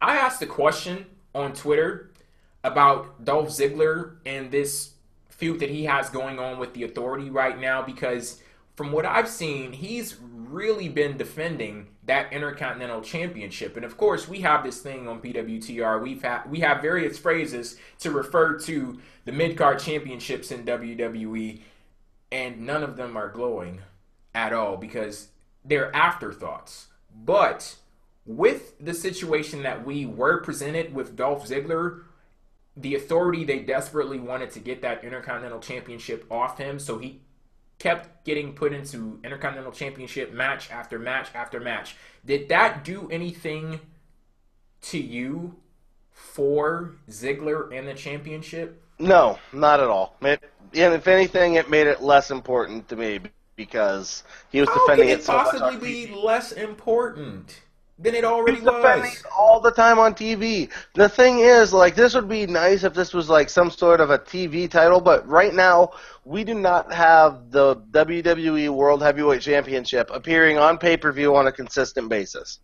I asked a question on Twitter about Dolph Ziggler and this feud that he has going on with the Authority right now because from what I've seen, he's really been defending that Intercontinental Championship. And of course, we have this thing on PWTR. We have various phrases to refer to the mid-card championships in WWE, and none of them are glowing at all because they're afterthoughts. But with the situation that we were presented with Dolph Ziggler, the Authority, they desperately wanted to get that Intercontinental Championship off him, so he kept getting put into Intercontinental Championship match after match after match. Did that do anything to you for Ziggler and the championship? No, not at all. And if anything, it made it less important to me because he was How can defending it it so much possibly on be TV. less important than it He already was defending was? it all the time on TV. The thing is, like, this would be nice if this was like some sort of a TV title, but right now we do not have the WWE World Heavyweight Championship appearing on pay-per-view on a consistent basis.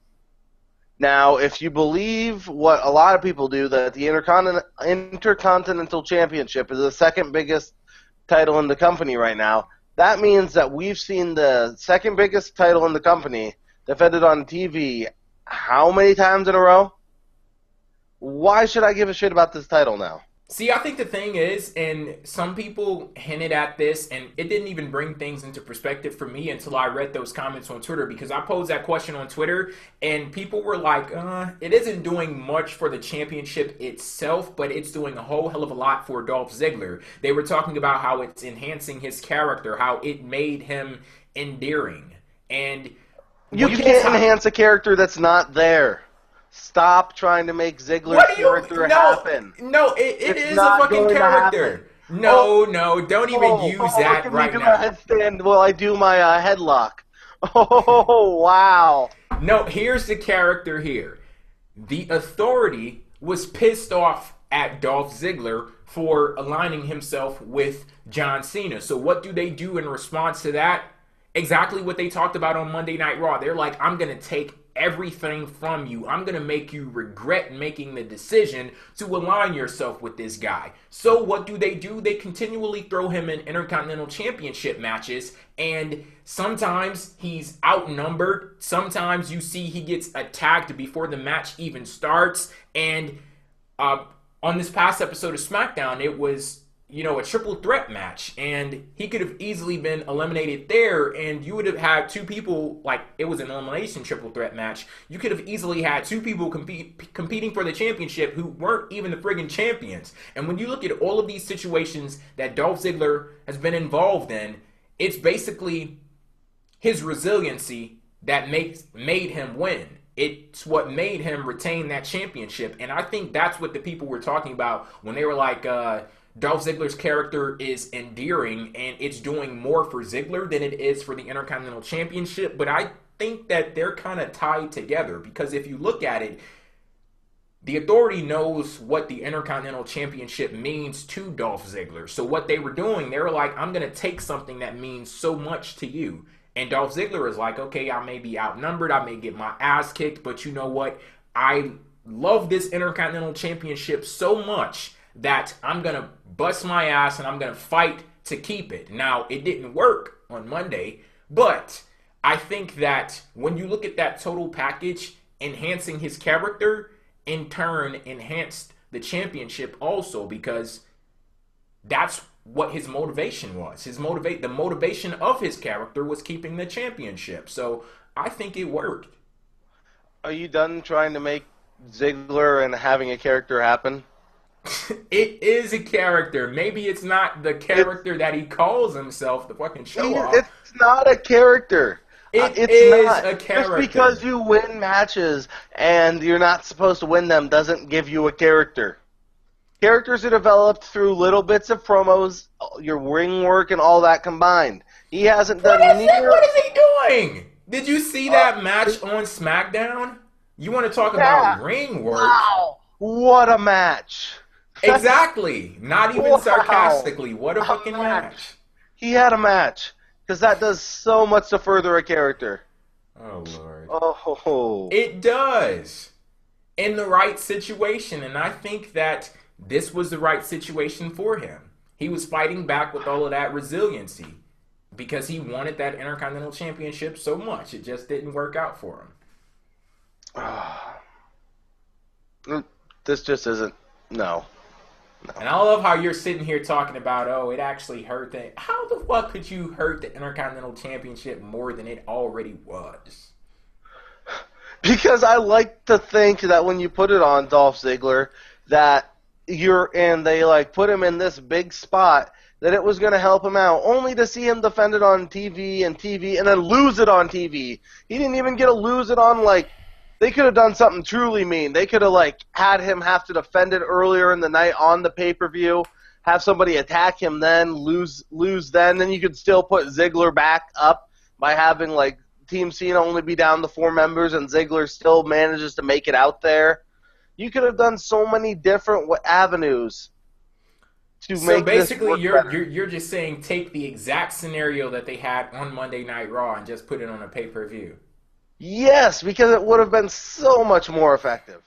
Now, if you believe what a lot of people do, that the Intercontinental Championship is the second biggest title in the company right now, that means that we've seen the second biggest title in the company defended on TV how many times in a row? Why should I give a shit about this title now? See, I think the thing is, and some people hinted at this, and it didn't even bring things into perspective for me until I read those comments on Twitter, because I posed that question on Twitter, and people were like, it isn't doing much for the championship itself, but it's doing a whole hell of a lot for Dolph Ziggler. They were talking about how it's enhancing his character, how it made him endearing. And You can't enhance a character that's not there. Stop trying to make Ziggler's character happen. No, it is a not fucking going to character. happen. No, no, don't even use that Look right at me do now. my headstand while I do my headlock. Oh, wow. No, here's the character here. The Authority was pissed off at Dolph Ziggler for aligning himself with John Cena. So what do they do in response to that? Exactly what they talked about on Monday Night Raw. They're like, I'm going to take everything from you. I'm going to make you regret making the decision to align yourself with this guy. So what do? They continually throw him in Intercontinental Championship matches, and sometimes he's outnumbered. Sometimes you see he gets attacked before the match even starts. And on this past episode of SmackDown, it was a triple threat match, and he could have easily been eliminated there, and you would have had two people, like, it was an elimination triple threat match. You could have easily had two people competing for the championship who weren't even the friggin' champions. And when you look at all of these situations that Dolph Ziggler has been involved in, it's basically his resiliency that made him win. It's what made him retain that championship, and I think that's what the people were talking about when they were like, Dolph Ziggler's character is endearing, and it's doing more for Ziggler than it is for the Intercontinental Championship. But I think that they're kind of tied together, because if you look at it, the Authority knows what the Intercontinental Championship means to Dolph Ziggler. So what they were doing, they were like, I'm going to take something that means so much to you. And Dolph Ziggler is like, okay, I may be outnumbered, I may get my ass kicked, but you know what? I love this Intercontinental Championship so much that I'm going to bust my ass and I'm going to fight to keep it. Now, it didn't work on Monday, but I think that when you look at that total package, enhancing his character, in turn, enhanced the championship also, because that's what his motivation was. The motivation of his character was keeping the championship. So I think it worked. Are you done trying to make Ziggler and having a character happen? It is a character. Maybe it's not the character that he calls himself, the fucking show off. It's not a character. It's not a character. Just because you win matches and you're not supposed to win them doesn't give you a character. Characters are developed through little bits of promos, your ring work, and all that combined. He hasn't done What is he doing? Did you see that match on SmackDown? You want to talk about ring work? Wow. What a match. Exactly. Not even sarcastically. What a fucking match. He had a match. Because that does so much to further a character. Oh, Lord. Oh. It does. in the right situation. And I think that this was the right situation for him. He was fighting back with all of that resiliency because he wanted that Intercontinental Championship so much. It just didn't work out for him. This just isn't. No. And I love how you're sitting here talking about, oh, it actually hurt that. How the fuck could you hurt the Intercontinental Championship more than it already was? Because I like to think that when you put it on Dolph Ziggler, that they like put him in this big spot, that it was going to help him out, only to see him defend it on TV and then lose it on TV. He didn't even get to lose it on, like, they could have done something truly mean. They could have, like, had him have to defend it earlier in the night on the pay-per-view, have somebody attack him then, lose then you could still put Ziggler back up by having, like, Team Cena only be down to 4 members and Ziggler still manages to make it out there. You could have done so many different avenues to make this work better. So basically, you're just saying take the exact scenario that they had on Monday Night Raw and just put it on a pay-per-view. Yes, because it would have been so much more effective.